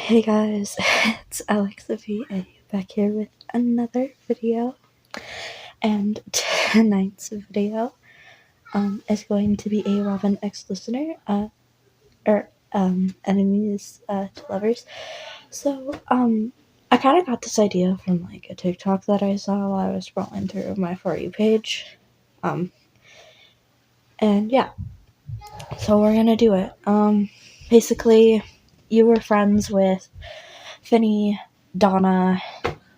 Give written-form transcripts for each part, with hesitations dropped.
Hey guys, it's Alexa VA back here with another video, and tonight's video is going to be a Robin X listener, enemies to lovers. So I kind of got this idea from like a TikTok that I saw while I was scrolling through my For You page, and yeah, so we're gonna do it. Basically, you were friends with Finny, Donna,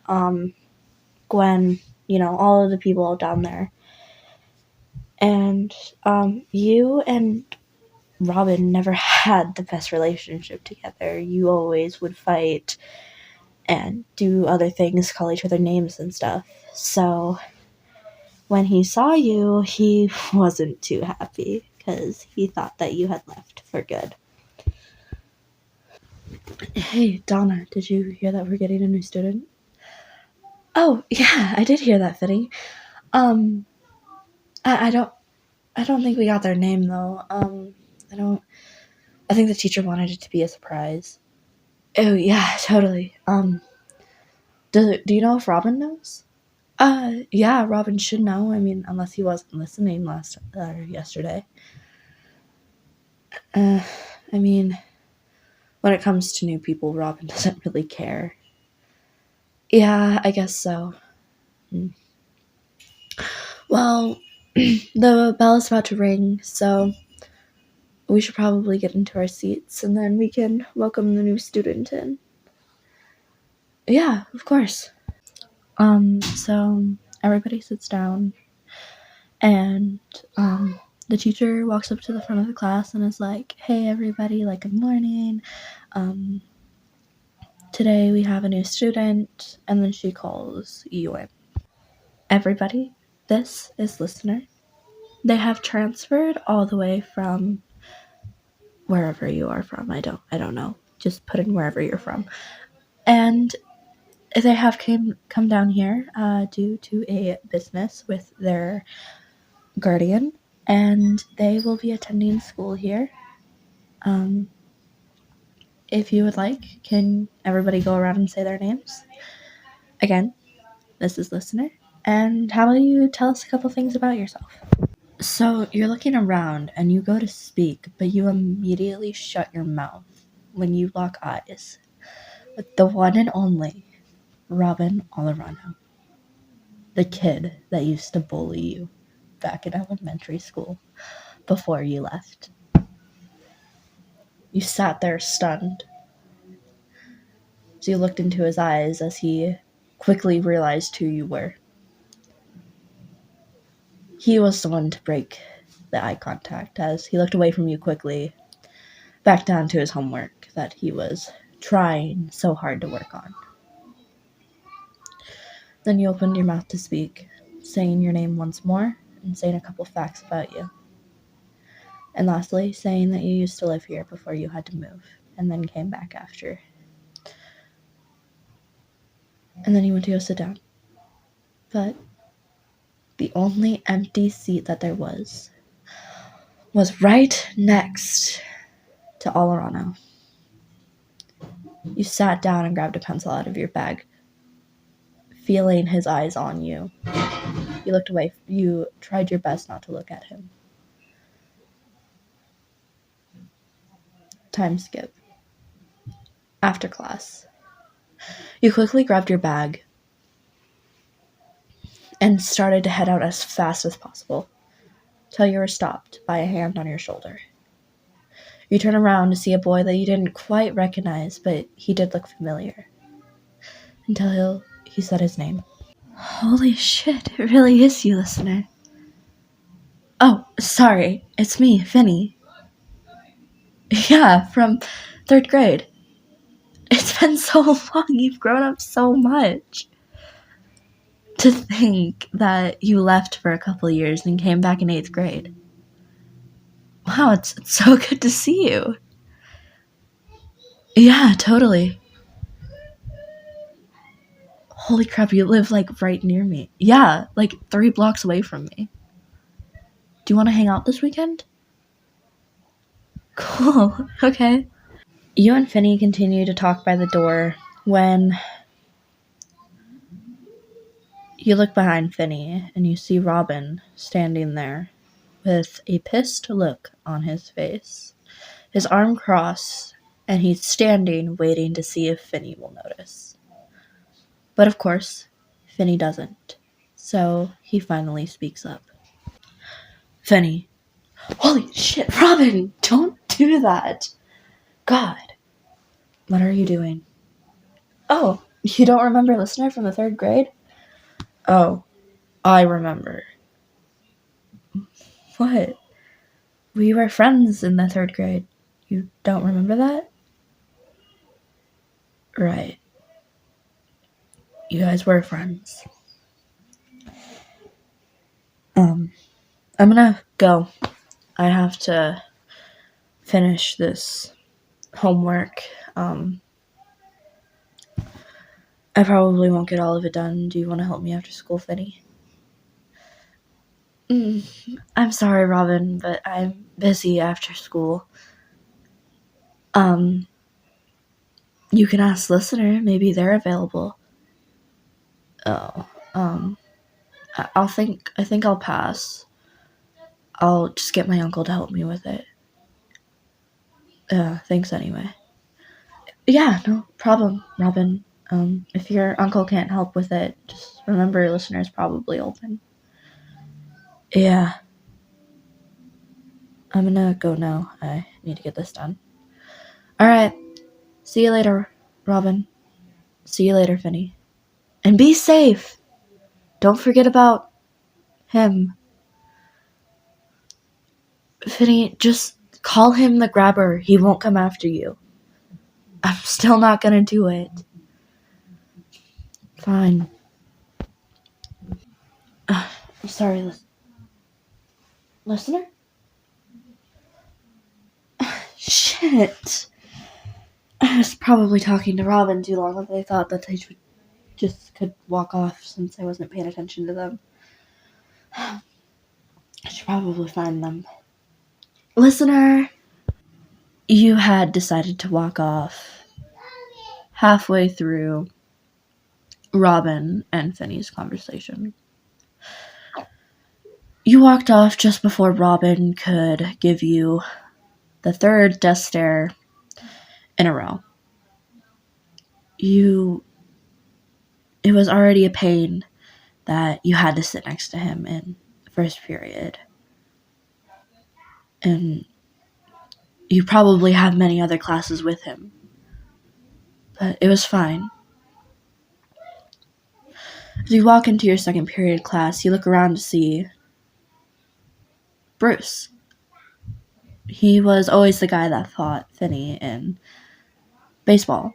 Gwen, all of the people down there. And you and Robin never had the best relationship together. You always would fight and do other things, call each other names and stuff. So when he saw you, he wasn't too happy because he thought that you had left for good. Hey, Donna, did you hear that we're getting a new student? Oh, yeah, I did hear that, Finny. I don't think we got their name though. I think the teacher wanted it to be a surprise. Oh yeah, totally. Do you know if Robin knows? Yeah, Robin should know. I mean, unless he wasn't listening yesterday. I mean, when it comes to new people, Robin doesn't really care. Yeah, I guess so. Well, the bell is about to ring, so we should probably get into our seats and then we can welcome the new student in. Yeah, of course. So everybody sits down and the teacher walks up to the front of the class and is like, "Hey everybody, like good morning. Today we have a new student," and then she calls you in. Everybody, this is listener. They have transferred all the way from wherever you are from. I don't know. Just put in wherever you're from. And they have come down here due to a business with their guardian, and they will be attending school here. If you would like, can everybody go around and say their names? Again, this is listener. And how about you tell us a couple things about yourself? So you're looking around and you go to speak, but you immediately shut your mouth when you lock eyes with the one and only Robin Olorano, the kid that used to bully you back in elementary school before you left. You sat there stunned. So you looked into his eyes as he quickly realized who you were. He was the one to break the eye contact as he looked away from you quickly, back down to his homework that he was trying so hard to work on. Then you opened your mouth to speak, saying your name once more and saying a couple facts about you. And lastly, saying that you used to live here before you had to move and then came back after. And then you went to go sit down. But the only empty seat that there was right next to Olorano. You sat down and grabbed a pencil out of your bag, feeling his eyes on you. You looked away. You tried your best not to look at him. Time skip. After class. You quickly grabbed your bag and started to head out as fast as possible till you were stopped by a hand on your shoulder. You turn around to see a boy that you didn't quite recognize, but he did look familiar. Until he said his name. Holy shit, it really is you, listener. Oh, sorry, it's me, Finny. Yeah, from 3rd grade. It's been so long, you've grown up so much. To think that you left for a couple years and came back in 8th grade. Wow, it's so good to see you. Yeah, totally. Holy crap, you live like right near me. Yeah, like 3 blocks away from me. Do you want to hang out this weekend? Cool, okay. You and Finney continue to talk by the door when you look behind Finney and you see Robin standing there with a pissed look on his face, his arm crossed, and he's standing waiting to see if Finney will notice. But of course, Finney doesn't. So he finally speaks up. Finney. Holy shit, Robin! Don't do that! God. What are you doing? Oh, you don't remember Listener from the 3rd grade? Oh, I remember. What? We were friends in the 3rd grade. You don't remember that? Right. You guys were friends. I'm gonna go. I have to finish this homework. I probably won't get all of it done. Do you want to help me after school, Finney? I'm sorry, Robin, but I'm busy after school. You can ask Listener. Maybe they're available. Oh, I think I'll pass. I'll just get my uncle to help me with it. Thanks anyway. Yeah, no problem, Robin. If your uncle can't help with it, just remember Listener's probably open. Yeah. I'm gonna go now. I need to get this done. Alright. See you later, Robin. See you later, Finney. And be safe! Don't forget about him. Finney, just call him the grabber. He won't come after you. I'm still not gonna do it. Fine. Sorry, Listener? Shit. I was probably talking to Robin too long. They thought that they could walk off since I wasn't paying attention to them. I should probably find them. Listener! You had decided to walk off halfway through Robin and Finney's conversation. You walked off just before Robin could give you the 3rd death stare in a row. It was already a pain that you had to sit next to him in the 1st period. And you probably have many other classes with him. But it was fine. As you walk into your 2nd period class, you look around to see Bruce. He was always the guy that fought Finney in baseball.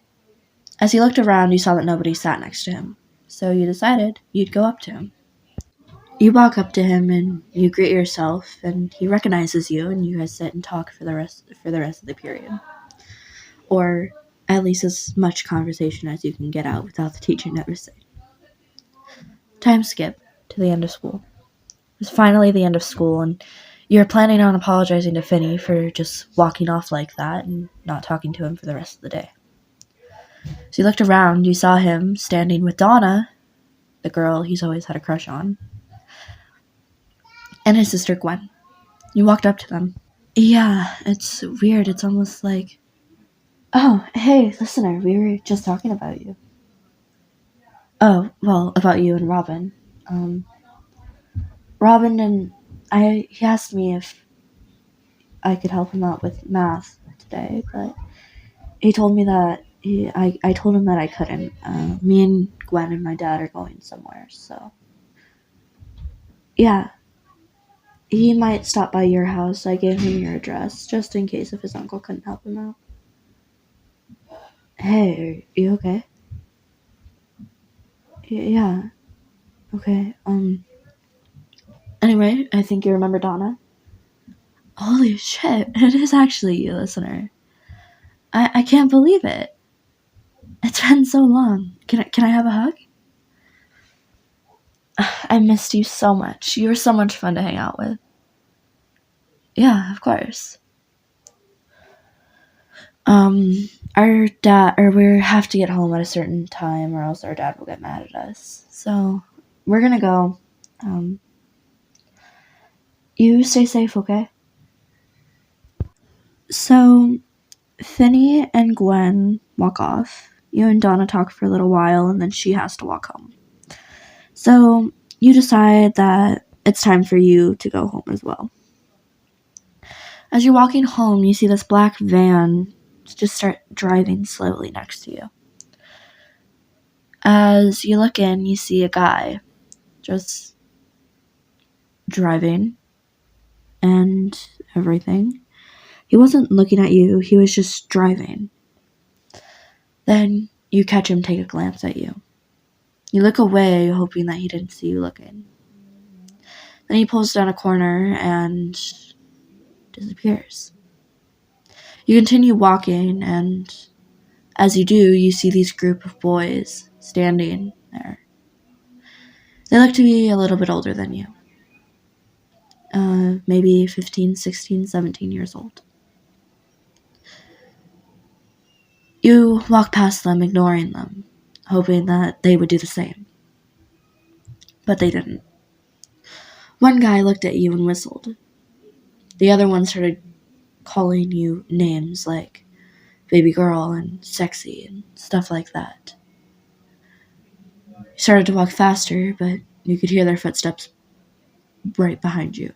As you looked around, you saw that nobody sat next to him. So you decided you'd go up to him. You walk up to him and you greet yourself, and he recognizes you, and you guys sit and talk for the rest of the period. Or at least as much conversation as you can get out without the teacher noticing. Time skip to the end of school. It's finally the end of school, and you're planning on apologizing to Finney for just walking off like that and not talking to him for the rest of the day. So you looked around, you saw him standing with Donna, the girl he's always had a crush on, and his sister Gwen. You walked up to them. Yeah, it's weird. It's almost like, oh, hey, Listener, we were just talking about you. Oh, well, about you and Robin. Robin and he asked me if I could help him out with math today, but he told me that I told him that I couldn't. Me and Gwen and my dad are going somewhere, so yeah. He might stop by your house. I gave him your address, just in case if his uncle couldn't help him out. Hey, are you okay? Yeah. Okay, Anyway, I think you remember Donna. Holy shit, it is actually you, Listener. I can't believe it. It's been so long. Can I have a hug? I missed you so much. You were so much fun to hang out with. Yeah, of course. Our dad, or we have to get home at a certain time, or else our dad will get mad at us. So we're gonna go. You stay safe, okay? So Finny and Gwen walk off. You and Donna talk for a little while, and then she has to walk home. So you decide that it's time for you to go home as well. As you're walking home, you see this black van just start driving slowly next to you. As you look in, you see a guy just driving and everything. He wasn't looking at you, he was just driving. Then you catch him take a glance at you. You look away, hoping that he didn't see you looking. Then he pulls down a corner and disappears. You continue walking, and as you do, you see these group of boys standing there. They look to be a little bit older than you. Maybe 15, 16, 17 years old. You walk past them, ignoring them, hoping that they would do the same. But they didn't. One guy looked at you and whistled. The other one started calling you names like baby girl and sexy and stuff like that. You started to walk faster, but you could hear their footsteps right behind you.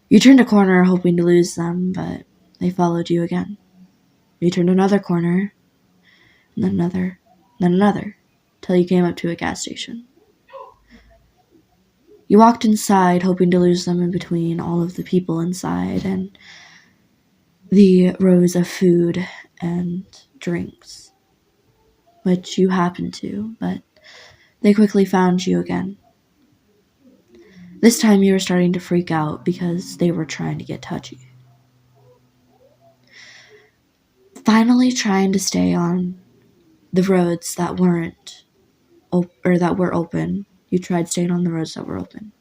You turned a corner hoping to lose them, but they followed you again. You turned another corner, and then another, till you came up to a gas station. You walked inside, hoping to lose them in between all of the people inside and the rows of food and drinks, which you happened to, but they quickly found you again. This time you were starting to freak out because they were trying to get touchy. Finally trying to stay on the roads that were open. You tried staying on the roads that were open.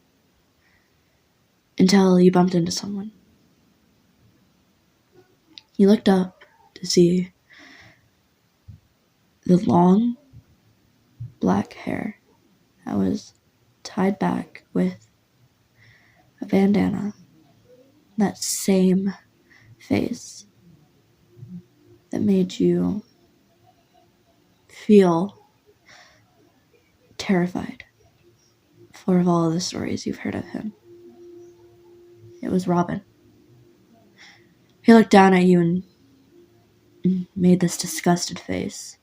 Until you bumped into someone. You looked up to see the long black hair that was tied back with a bandana. That same face that made you feel terrified for all of the stories you've heard of him. It was Robin. He looked down at you and made this disgusted face.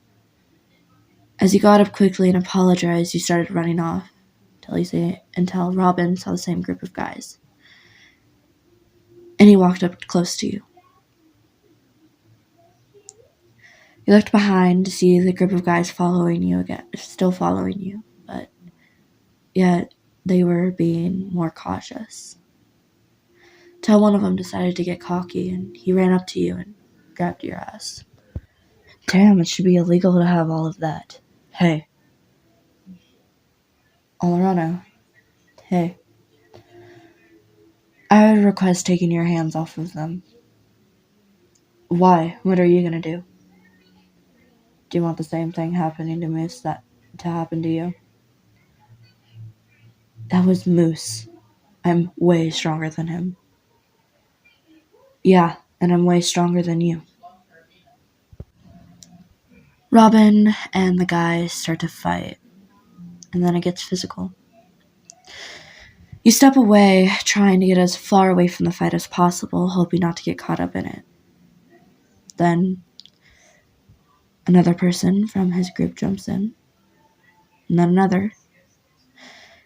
As you got up quickly and apologized, you started running off until Robin saw the same group of guys. And he walked up close to you. You looked behind to see the group of guys following you again, still following you, but yet they were being more cautious. Till one of them decided to get cocky and he ran up to you and grabbed your ass. Damn, it should be illegal to have all of that. Hey. Olorano. Hey. I would request taking your hands off of them. Why? What are you gonna do? Do you want the same thing happening to Moose to happen to you? That was Moose. I'm way stronger than him. Yeah, and I'm way stronger than you. Robin and the guy start to fight, and then it gets physical. You step away, trying to get as far away from the fight as possible, hoping not to get caught up in it. Then another person from his group jumps in, and then another.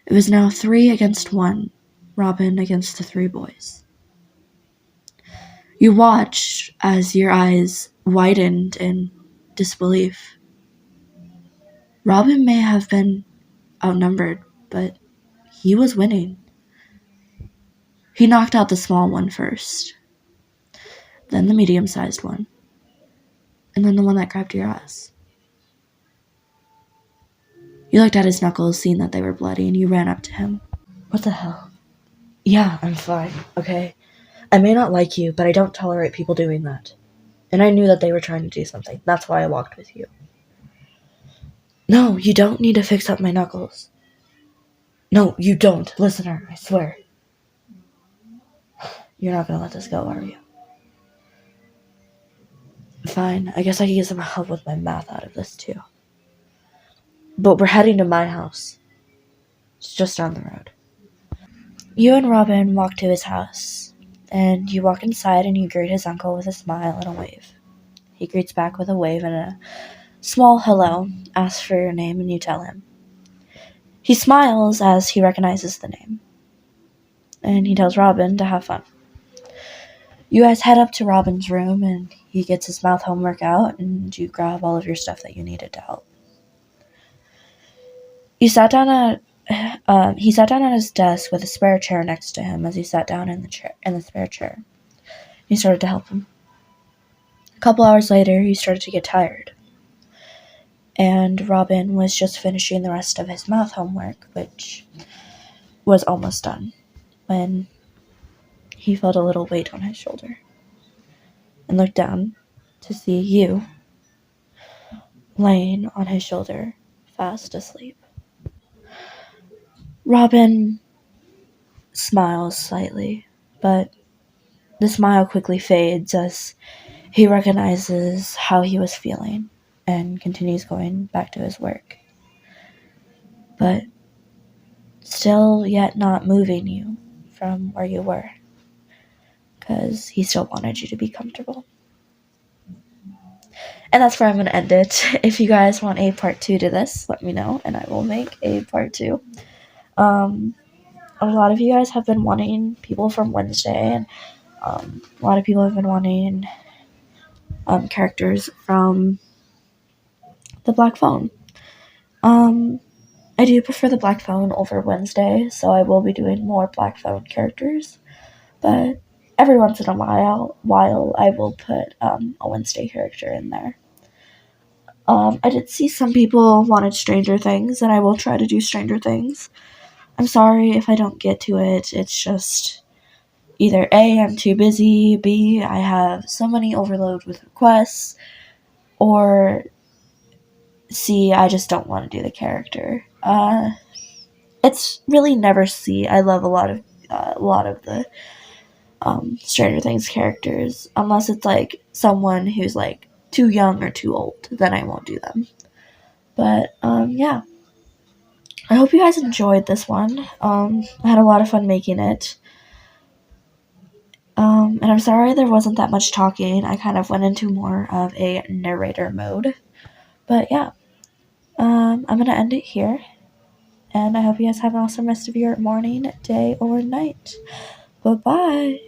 It was now 3 against 1, Robin against the 3 boys. You watched as your eyes widened in disbelief. Robin may have been outnumbered, but he was winning. He knocked out the small one first, then the medium-sized one, and then the one that grabbed your ass. You looked at his knuckles, seeing that they were bloody, and you ran up to him. What the hell? Yeah, I'm fine, okay? I may not like you, but I don't tolerate people doing that. And I knew that they were trying to do something. That's why I walked with you. No, you don't need to fix up my knuckles. No, you don't. Listener, I swear. You're not gonna let this go, are you? Fine, I guess I can get some help with my math out of this too. But we're heading to my house. It's just down the road. You and Robin walk to his house, and you walk inside and you greet his uncle with a smile and a wave. He greets back with a wave and a small hello, asks for your name, and you tell him. He smiles as he recognizes the name, and he tells Robin to have fun. You guys head up to Robin's room, and he gets his math homework out, and you grab all of your stuff that you needed to help. He sat down at his desk with a spare chair next to him as he sat down in the spare chair. He started to help him. A couple hours later, he started to get tired, and Robin was just finishing the rest of his math homework, which was almost done, when he felt a little weight on his shoulder and looked down to see you laying on his shoulder, fast asleep. Robin smiles slightly, but the smile quickly fades as he recognizes how he was feeling and continues going back to his work. But still yet not moving you from where you were, because he still wanted you to be comfortable. And that's where I'm going to end it. If you guys want a part 2 to this, let me know, and I will make a part 2. A lot of you guys have been wanting people from Wednesday, and a lot of people have been wanting characters from the Black Phone. I do prefer the Black Phone over Wednesday, so I will be doing more Black Phone characters. But every once in a while I will put a Wednesday character in there. I did see some people wanted Stranger Things, and I will try to do Stranger Things. I'm sorry if I don't get to it. It's just either A, I'm too busy, B, I have so many overload with requests, or C, I just don't want to do the character. It's really never C. I love a lot of the Stranger Things characters, unless it's like someone who's like too young or too old, then I won't do them. But yeah, I hope you guys enjoyed this one. I had a lot of fun making it. And I'm sorry there wasn't that much talking. I kind of went into more of a narrator mode. But yeah, I'm going to end it here. And I hope you guys have an awesome rest of your morning, day, or night. Bye-bye.